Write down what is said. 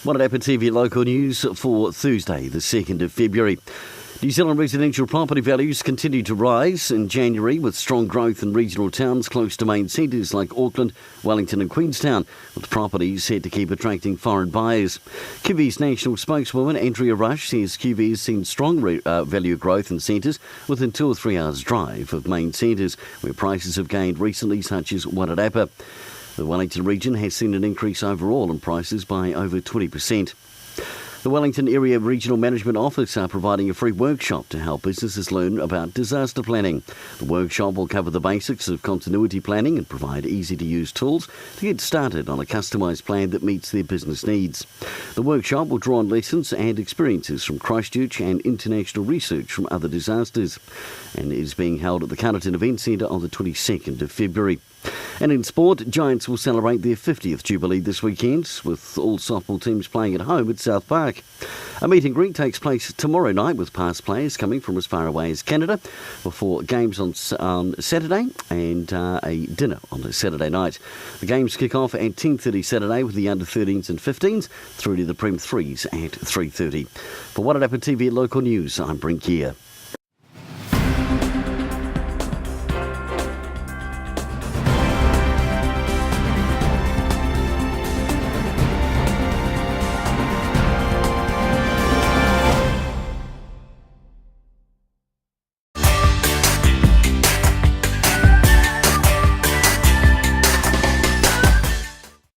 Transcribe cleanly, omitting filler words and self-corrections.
Wairarapa TV local news for Thursday, the 2nd of February. New Zealand residential property values continue to rise in January with strong growth in regional towns close to main centres like Auckland, Wellington and Queenstown, with properties set to keep attracting foreign buyers. QV's national spokeswoman Andrea Rush says QV has seen strong value growth in centres within 2 or 3 hours drive of main centres, where prices have gained recently, such as Wairarapa. The Wellington region has seen an increase overall in prices by over 20%. The Wellington Area Regional Management Office are providing a free workshop to help businesses learn about disaster planning. The workshop will cover the basics of continuity planning and provide easy-to-use tools to get started on a customised plan that meets their business needs. The workshop will draw on lessons and experiences from Christchurch and international research from other disasters, and is being held at the Carterton Event Centre on the 22nd of February. And in sport, Giants will celebrate their 50th Jubilee this weekend, with all softball teams playing at home at South Park. A meet and greet takes place tomorrow night with past players coming from as far away as Canada, before games on Saturday and a dinner on the Saturday night. The games kick off at 10:30 Saturday with the under-13s and 15s through to the Prem 3s at 3:30. For Wairarapa TV Local News, I'm Brent Gare.